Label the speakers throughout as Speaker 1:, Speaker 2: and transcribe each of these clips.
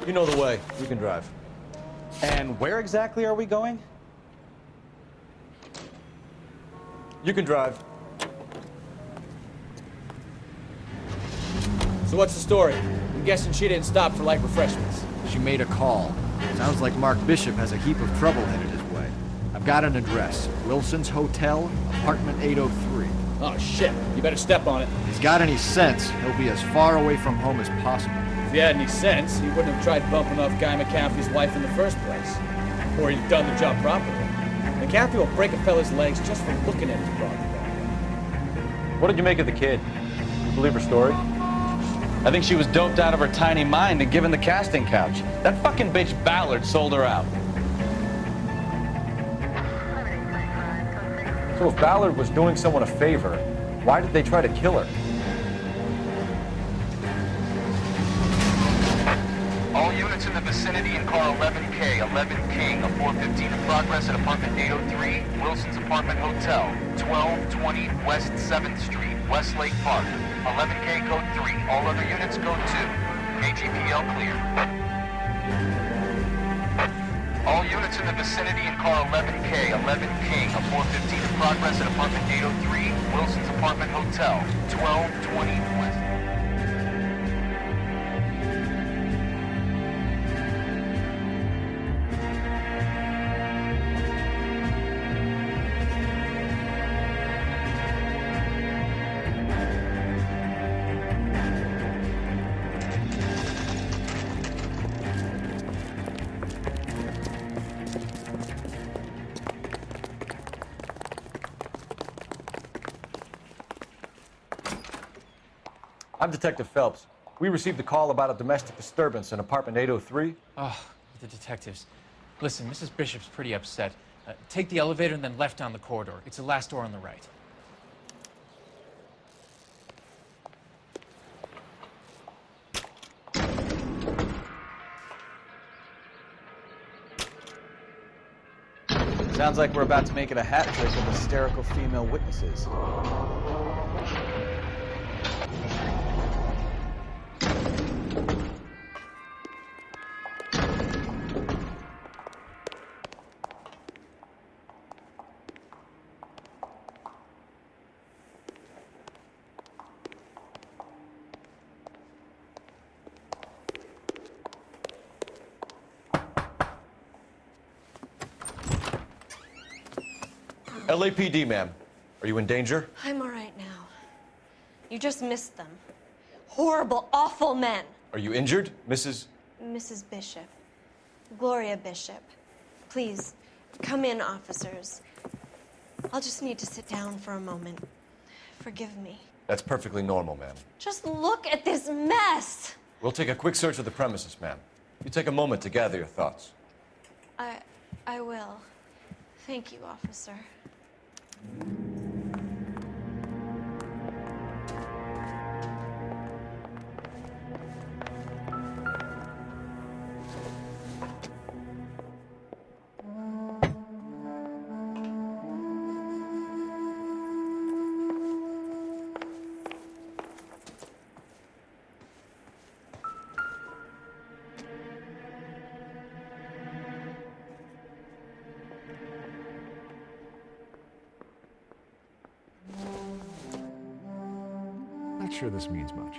Speaker 1: You know the way. You can drive.
Speaker 2: And where exactly are we going?
Speaker 1: You can drive. So what's the story? I'm guessing she didn't stop for light refreshments.
Speaker 3: She made a call. Sounds like Mark Bishop has a heap of trouble headed his way. I've got an address. Wilson's Hotel, apartment 803.
Speaker 1: Oh, shit. You better step on it.
Speaker 3: If he's got any sense, he'll be as far away from home as possible.
Speaker 1: If he had any sense, he wouldn't have tried bumping off Guy McCaffrey's wife in the first place. Or he'd done the job properly. McCaffrey will break a fella's legs just for looking at his broad.
Speaker 2: What did you make of the kid? You believe her story?
Speaker 4: I think she was doped out of her tiny mind and given the casting couch. That fucking bitch Ballard sold her out.
Speaker 2: So if Ballard was doing someone a favor, why did they try to kill her?
Speaker 5: All units in the vicinity in car 11K, 11 King, a 415 in progress at apartment 803, Wilson's Apartment Hotel, 1220 West 7th Street, Westlake Park. 11K code 3, all other units code 2. AGPL clear. All units in the vicinity in car 11K, 11 King, a 415 in progress at apartment 803, Wilson's Apartment Hotel, 1220 West.
Speaker 1: I'm Detective Phelps. We received a call about a domestic disturbance in apartment 803.
Speaker 6: Oh, the detectives. Listen, Mrs. Bishop's pretty upset. Take the elevator and then left down the corridor. It's the last door on the right.
Speaker 2: Sounds like we're about to make it a hat trick of hysterical female witnesses.
Speaker 1: LAPD, ma'am. Are you in danger?
Speaker 7: I'm all right now. You just missed them. Horrible, awful men.
Speaker 1: Are you injured, Mrs.?
Speaker 7: Mrs. Bishop. Gloria Bishop. Please, come in, officers. I'll just need to sit down for a moment. Forgive me.
Speaker 1: That's perfectly normal, ma'am.
Speaker 7: Just look at this mess!
Speaker 1: We'll take a quick search of the premises, ma'am. You take a moment to gather your thoughts.
Speaker 7: I will. Thank you, officer.
Speaker 3: Not sure this means much.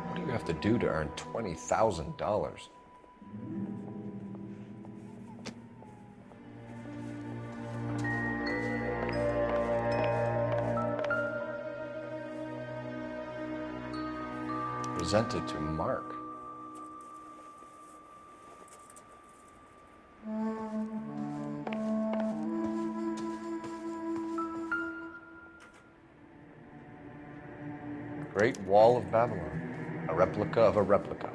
Speaker 1: What do you have to do to earn $20,000? Presented to Mark. Great Wall of Babylon, a replica of a replica.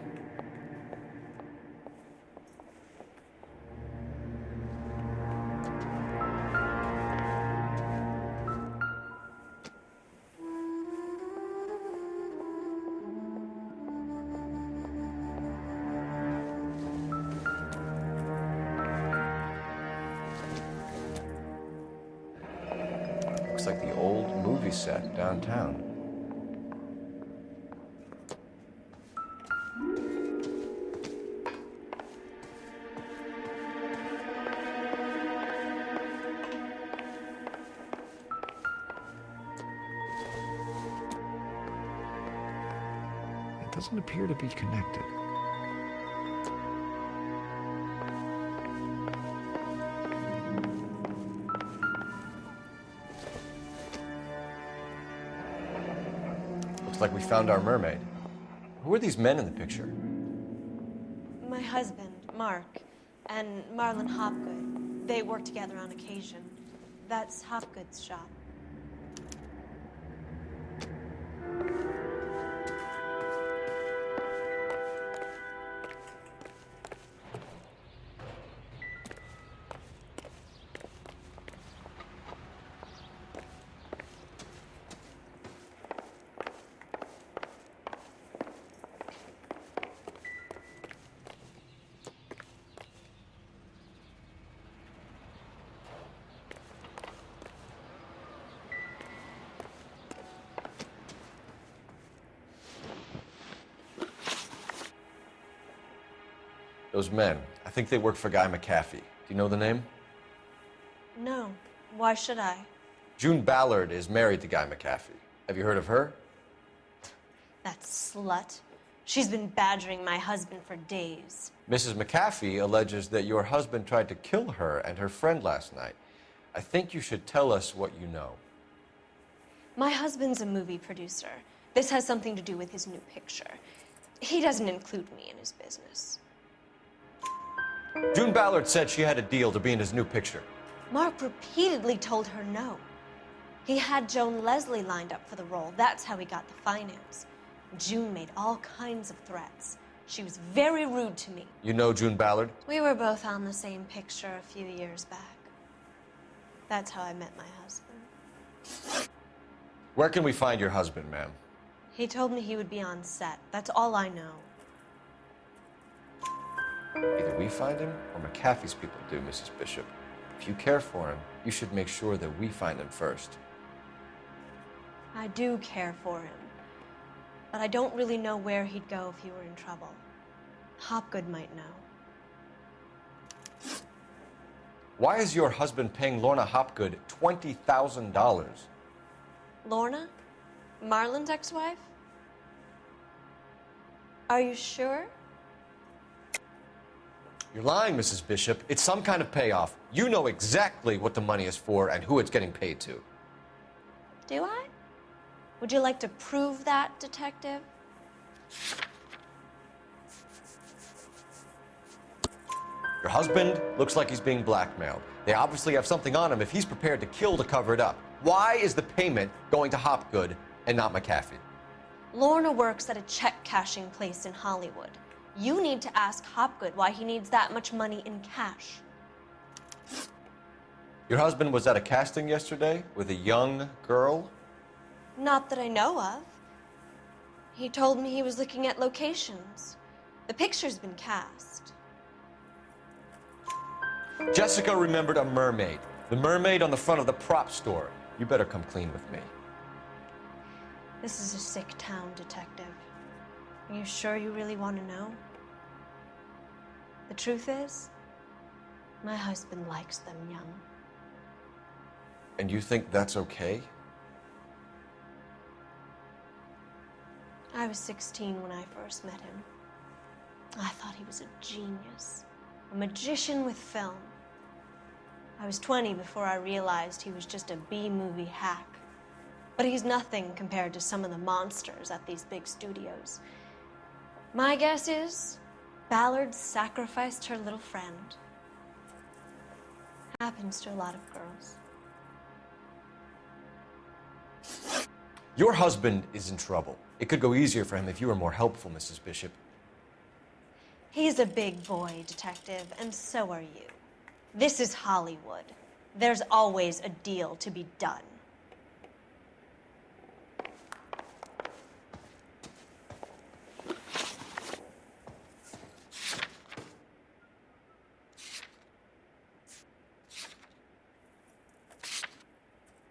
Speaker 8: looks like the old movie set downtown.
Speaker 3: It doesn't appear to be connected.
Speaker 8: Looks like we found our mermaid. Who are these men in the picture?
Speaker 7: My husband, Mark, and Marlon Hopgood. They work together on occasion. That's Hopgood's shop.
Speaker 8: Those men, I think they work for Guy McAfee. Do you know the name?
Speaker 7: No. Why should I?
Speaker 8: June Ballard is married to Guy McAfee. Have you heard of her?
Speaker 7: That slut. She's been badgering my husband for days.
Speaker 8: Mrs. McAfee alleges that your husband tried to kill her and her friend last night. I think you should tell us what you know.
Speaker 7: My husband's a movie producer. This has something to do with his new picture. He doesn't include me in his business.
Speaker 8: June Ballard said she had a deal to be in his new picture.
Speaker 7: Mark repeatedly told her no. He had Joan Leslie lined up for the role. That's how he got the finance. June made all kinds of threats. She was very rude to me.
Speaker 8: You know June Ballard?
Speaker 7: We were both on the same picture a few years back. That's how I met my husband.
Speaker 8: Where can we find your husband, ma'am?
Speaker 7: He told me he would be on set. That's all I know.
Speaker 8: Either we find him or McAfee's people do, Mrs. Bishop. If you care for him, you should make sure that we find him first.
Speaker 7: I do care for him, but I don't really know where he'd go if he were in trouble. Hopgood might know.
Speaker 8: Why is your husband paying Lorna Hopgood $20,000?
Speaker 7: Lorna? Marlon's ex-wife? Are you sure?
Speaker 8: You're lying, Mrs. Bishop. It's some kind of payoff. You know exactly what the money is for and who it's getting paid to.
Speaker 7: Do I? Would you like to prove that, detective?
Speaker 8: Your husband looks like he's being blackmailed. They obviously have something on him if he's prepared to kill to cover it up. Why is the payment going to Hopgood and not McAfee?
Speaker 7: Lorna works at a check-cashing place in Hollywood. You need to ask Hopgood why he needs that much money in cash.
Speaker 8: Your husband was at a casting yesterday with a young girl?
Speaker 7: Not that I know of. He told me he was looking at locations. The picture's been cast.
Speaker 8: Jessica remembered a mermaid. The mermaid on the front of the prop store. You better come clean with me.
Speaker 7: This is a sick town, detective. Are you sure you really want to know? The truth is, my husband likes them young.
Speaker 8: And you think that's okay?
Speaker 7: I was 16 when I first met him. I thought he was a genius, a magician with film. I was 20 before I realized he was just a B-movie hack. But he's nothing compared to some of the monsters at these big studios. My guess is Ballard sacrificed her little friend. Happens to a lot of girls.
Speaker 8: Your husband is in trouble. It could go easier for him if you were more helpful, Mrs. Bishop.
Speaker 7: He's a big boy, detective, and so are you. This is Hollywood. There's always a deal to be done.